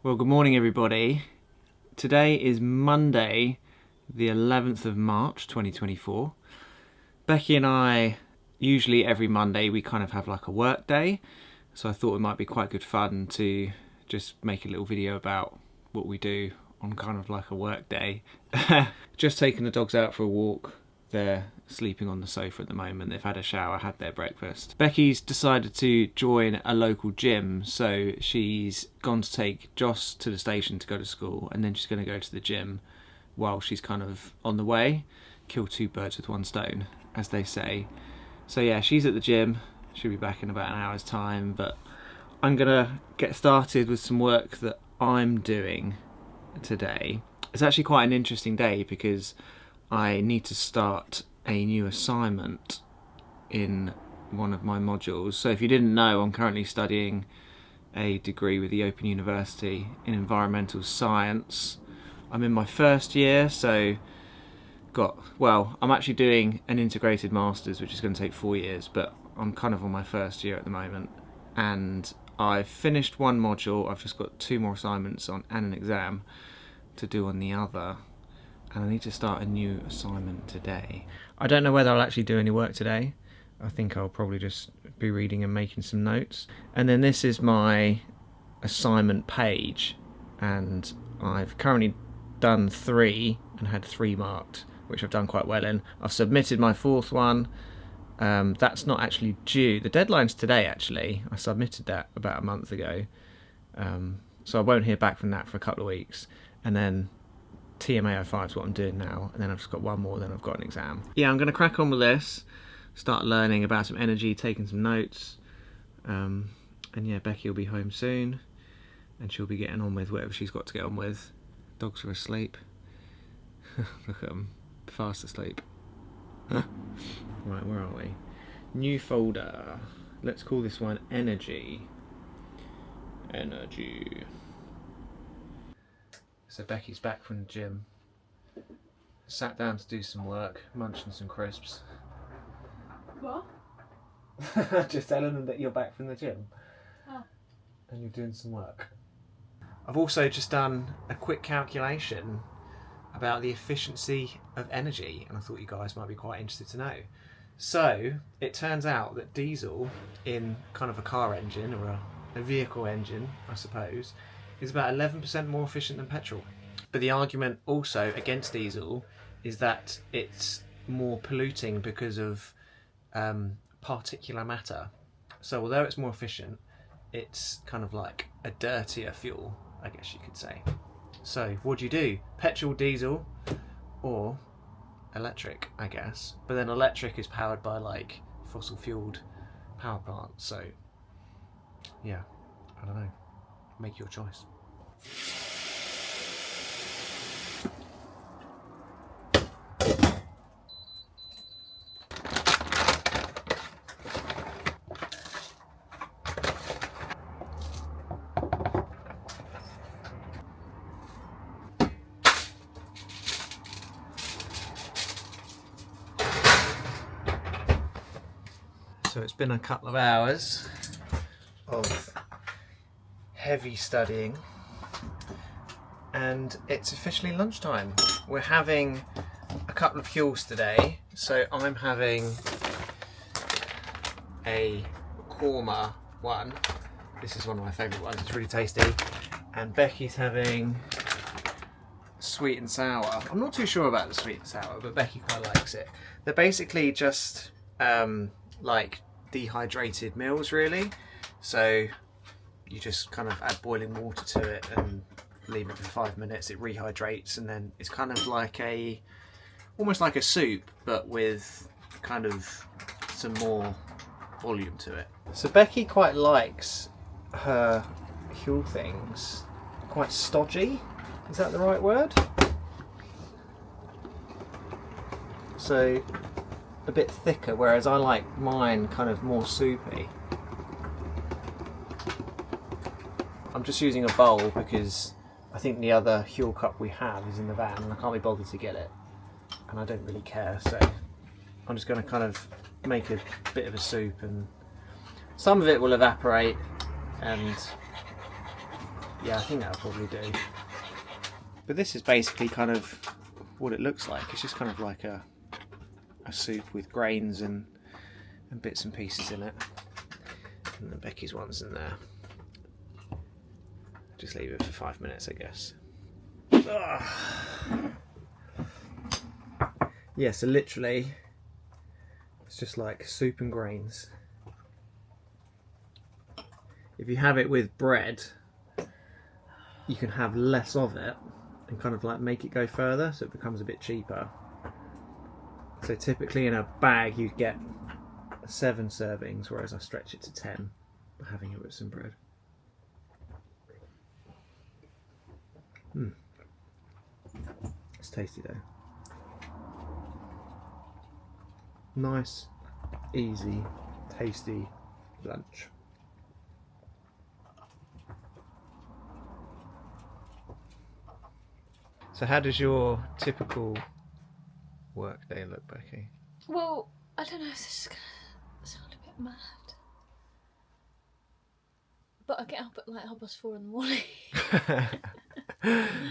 Well, good morning everybody. Today is Monday, the 11th of March 2024. Becky and I, usually every Monday, we kind of have like a work day. So I thought it might be quite good fun to just make a little video about what we do on kind of like a work day. Just taking the dogs out for a walk. They're sleeping on the sofa at the moment. They've had a shower, had their breakfast. Becky's decided to join a local gym, so she's gone to take Joss to the station to go to school, and then she's going to go to the gym while she's kind of on the way. Kill two birds with one stone, as they say. So yeah, she's at the gym. She'll be back in about an hour's time, but I'm gonna get started with some work that I'm doing today. It's actually quite an interesting day because I need to start a new assignment in one of my modules. So if you didn't know, I'm currently studying a degree with the Open University in environmental science. I'm in my first year, so I'm actually doing an integrated master's, which is going to take 4 years, but I'm kind of on my first year at the moment. And I've finished one module. I've just got 2 more assignments on and an exam to do on the other. And I need to start a new assignment today. I don't know whether I'll actually do any work today. I think I'll probably just be reading and making some notes. And then this is my assignment page, and I've currently done 3 and had 3 marked, which I've done quite well in. I've submitted my 4th one. That's not actually due. The deadline's today, actually. I submitted that about a month ago. So I won't hear back from that for a couple of weeks. And then TMAO5 is what I'm doing now, and then I've just got 1 more, then I've got an exam. Yeah, I'm going to crack on with this, start learning about some energy, taking some notes, and yeah, Becky will be home soon, and she'll be getting on with whatever she's got to get on with. Dogs are asleep. Look at them, fast asleep. Right, where are we? New folder. Let's call this one Energy. Energy. So Becky's back from the gym, sat down to do some work, munching some crisps. What? Just telling them that you're back from the gym. Oh. And you're doing some work. I've also just done a quick calculation about the efficiency of energy, and I thought you guys might be quite interested to know. So it turns out that diesel in kind of a car engine, or a vehicle engine, I suppose, is about 11% more efficient than petrol. But the argument also against diesel is that it's more polluting because of particulate matter. So although it's more efficient, it's kind of like a dirtier fuel, I guess you could say. So what do? Petrol, diesel, or electric, I guess. But then electric is powered by like fossil fueled power plants. So yeah, I don't know. Make your choice. So it's been a couple of hours of heavy studying, and it's officially lunchtime. We're having a couple of fuels today. So I'm having a korma one. This is one of my favourite ones, it's really tasty. And Becky's having sweet and sour. I'm not too sure about the sweet and sour, but Becky quite likes it. They're basically just like dehydrated meals, really. So you just kind of add boiling water to it and leave it for 5 minutes. It rehydrates, and then it's kind of like almost like a soup, but with kind of some more volume to it. So Becky quite likes her Huel things quite stodgy. Is that the right word? So a bit thicker, whereas I like mine kind of more soupy. I'm just using a bowl because I think the other Huel cup we have is in the van and I can't be bothered to get it, and I don't really care, so I'm just going to kind of make a bit of a soup, and some of it will evaporate and Yeah, I think that'll probably do. But this is basically kind of what it looks like. It's just kind of like a soup with grains and bits and pieces in it. And then Becky's one's in there. Just leave it for 5 minutes, I guess. Yeah, so literally, it's just like soup and grains. If you have it with bread, you can have less of it and kind of like make it go further, so it becomes a bit cheaper. So typically in a bag you'd get 7 servings, whereas I stretch it to 10 by having it with some bread. It's tasty though. Nice, easy, tasty lunch. So how does your typical work day look, Becky? Well, I don't know if this is gonna sound a bit mad, but I get up at like 4:30 in the morning.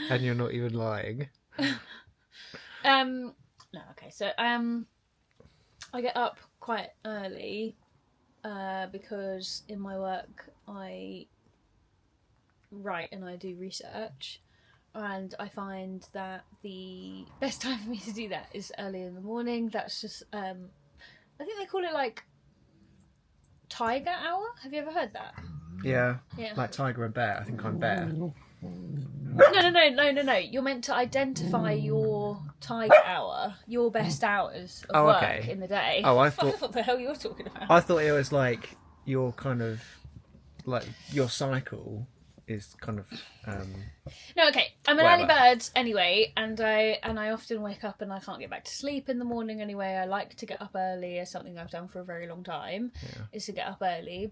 And you're not even lying. No, okay, so I get up quite early because in my work I write and I do research, and I find that the best time for me to do that is early in the morning. That's just I think they call it like tiger hour. Have you ever heard that? Yeah. Yeah. Like tiger and bear. I think I'm bear. No. You're meant to identify your tiger hour, your best hours of work in the day. Oh, I thought... What the hell you're talking about? I thought it was like your kind of... like your cycle is kind of... No, okay. I'm an whatever. early bird anyway, and I often wake up and I can't get back to sleep in the morning anyway. I like to get up early. It's something I've done for a very long time, is to get up early.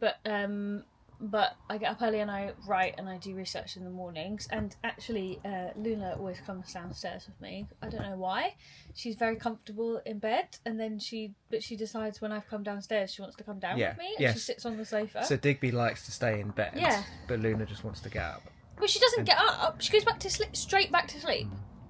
But I get up early and I write and I do research in the mornings. And actually, Luna always comes downstairs with me. I don't know why. She's very comfortable in bed, and then she decides when I've come downstairs she wants to come down with me, and she sits on the sofa. So Digby likes to stay in bed, but Luna just wants to get up. Well, she doesn't get up. She goes back to sleep, straight back to sleep.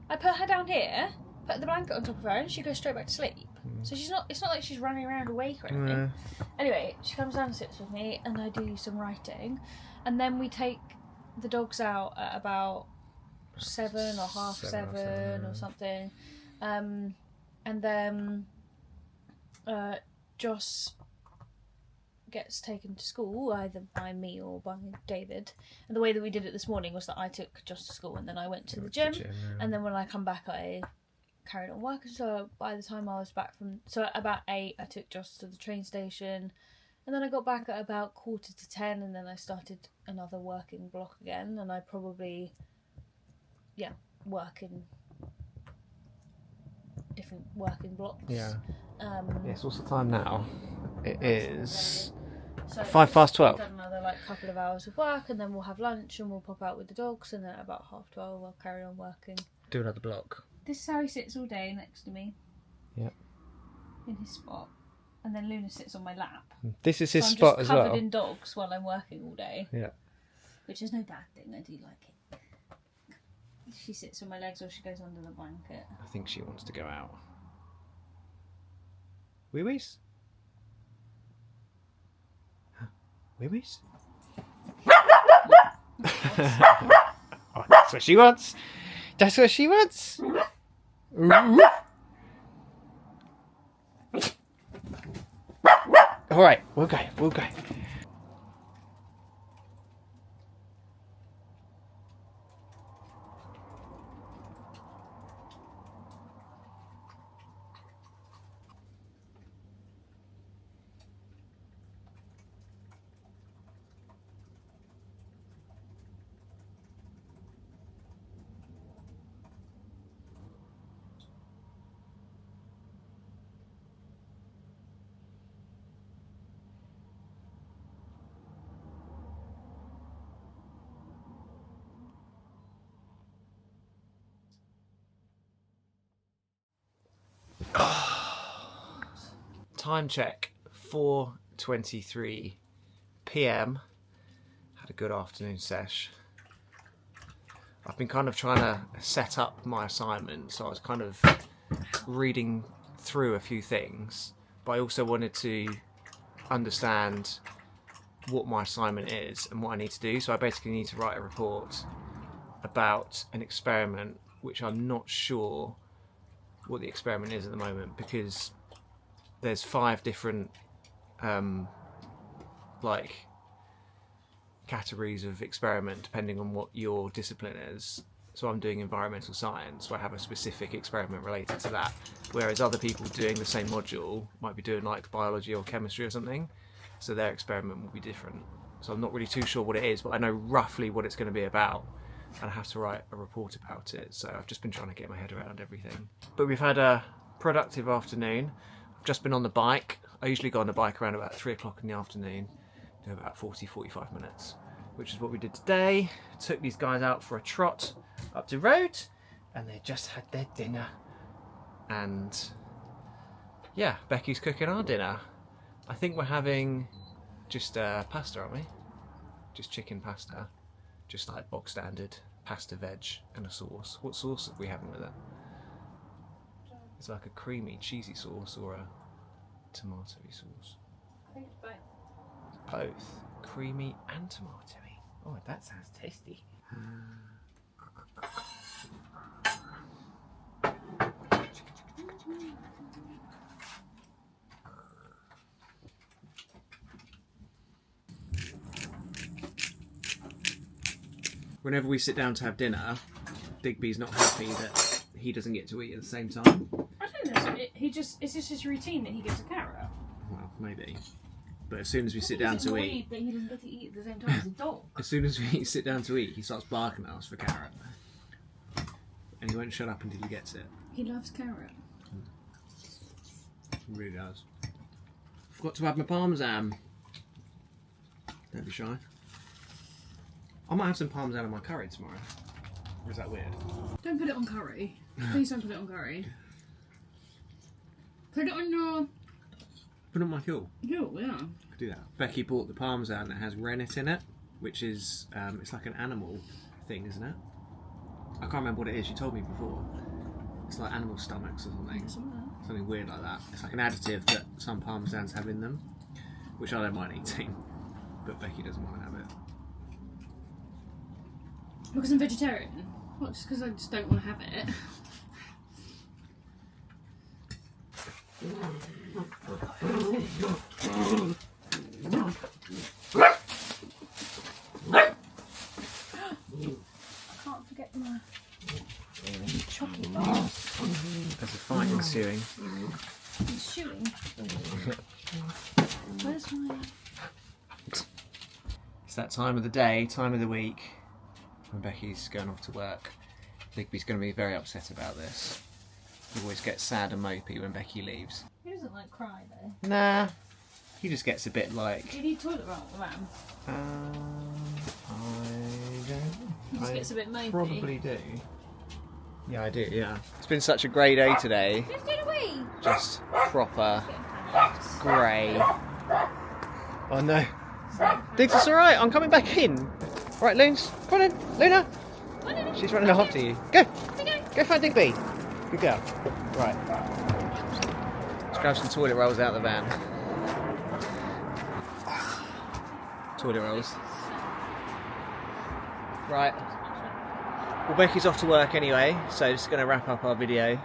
I put her down here, put the blanket on top of her, and she goes straight back to sleep. So she's not. It's not like she's running around awake or anything. Anyway, she comes down and sits with me, and I do some writing, and then we take the dogs out at about 7 or half 7 or something, and then Joss gets taken to school either by me or by David. And the way that we did it this morning was that I took Joss to school and then I went to the gym, and then when I come back I carried on working. So by the time I was back at about 8 I took Joss to the train station, and then I got back at about 9:45, and then I started another working block again, and I probably work in different working blocks. Yes, what's the time now? It is so 12:05. We've done another couple of hours of work, and then we'll have lunch and we'll pop out with the dogs, and then at about 12:30 I'll carry on working. Do another block. This is how he sits all day next to me. Yep. In his spot. And then Luna sits on my lap. This is his so spot I'm as just well. covered in dogs while I'm working all day. Yeah. Which is no bad thing, I do like it. She sits on my legs or she goes under the blanket. I think she wants to go out. Wee-wees? Wee-wees? Oh, that's what she wants. That's what she wants. All right, we'll go. Time check, 4:23 p.m. Had a good afternoon sesh. I've been kind of trying to set up my assignment, so I was kind of reading through a few things, but I also wanted to understand what my assignment is and what I need to do. So I basically need to write a report about an experiment which I'm not sure what the experiment is at the moment, because there's 5 different like categories of experiment depending on what your discipline is. So I'm doing environmental science, so I have a specific experiment related to that, whereas other people doing the same module might be doing like biology or chemistry or something, so their experiment will be different. So I'm not really too sure what it is, but I know roughly what it's going to be about, and I have to write a report about it. So I've just been trying to get my head around everything. But we've had a productive afternoon. I've just been on the bike. I usually go on the bike around about 3 o'clock in the afternoon, do about 40-45 minutes, which is what we did today. Took these guys out for a trot up the road, and they just had their dinner. And yeah, Becky's cooking our dinner. I think we're having just pasta, aren't we? Just chicken pasta. Just like box standard pasta, veg and a sauce. What sauce are we having with it? It's like a creamy, cheesy sauce or a tomatoey sauce? I think it's both. Both. Creamy and tomatoey. Oh, that sounds tasty. Whenever we sit down to have dinner, Digby's not happy that he doesn't get to eat at the same time. I don't know. It's just his routine that he gets a carrot. Well, maybe. But as soon as we sit down to eat, that he doesn't get to eat at the same time as a dog. as soon as we sit down to eat, he starts barking at us for carrot, and he won't shut up until he gets it. He loves carrot. He really does. Forgot to have my parmesan. Don't be shy. I might have some parmesan on my curry tomorrow. Or is that weird? Don't put it on curry. Please don't put it on curry. Put it on your... Put it on my kill. Yeah. Could do that. Becky bought the parmesan that has rennet in it, which is it's like an animal thing, isn't it? I can't remember what it is. You told me before. It's like animal stomachs or something. Something weird like that. It's like an additive that some parmesans have in them, which I don't mind eating, but Becky doesn't want to have it. Because I'm vegetarian. Well, just because I just don't want to have it. I can't forget my chocolate bars. There's a fight ensuing. He's shooting. Where's my... It's that time of the day, time of the week, when Becky's going off to work. Digby's going to be very upset about this. He always gets sad and mopey when Becky leaves. He doesn't like cry though. Nah, he just gets a bit like... Do you need toilet roll, Ram? I don't know. He just gets a bit mopey. Probably do. Yeah, I do, yeah. It's been such a grey day today. Just get away! Just proper grey. Oh no. Diggs, it's alright, I'm coming back in. Right, Loons, come on in. Luna! She's running after you. Go! Go find Digby. Good girl. Right. Let's grab some toilet rolls out of the van. Toilet rolls. Right. Well, Becky's off to work anyway, so just going to wrap up our video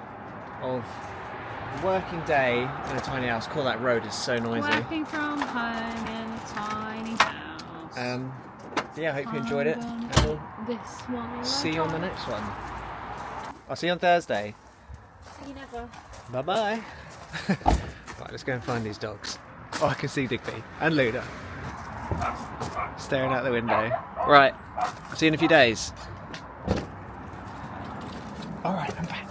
of a working day in a tiny house. Call that road is so noisy. Working from home in a tiny house. Yeah, I hope you enjoyed it. And we'll see you on the next one. I'll see you on Thursday. See you never. Bye-bye. Right, let's go and find these dogs. Oh, I can see Digby and Luna staring out the window. Right, I'll see you in a few days. Alright, I'm back.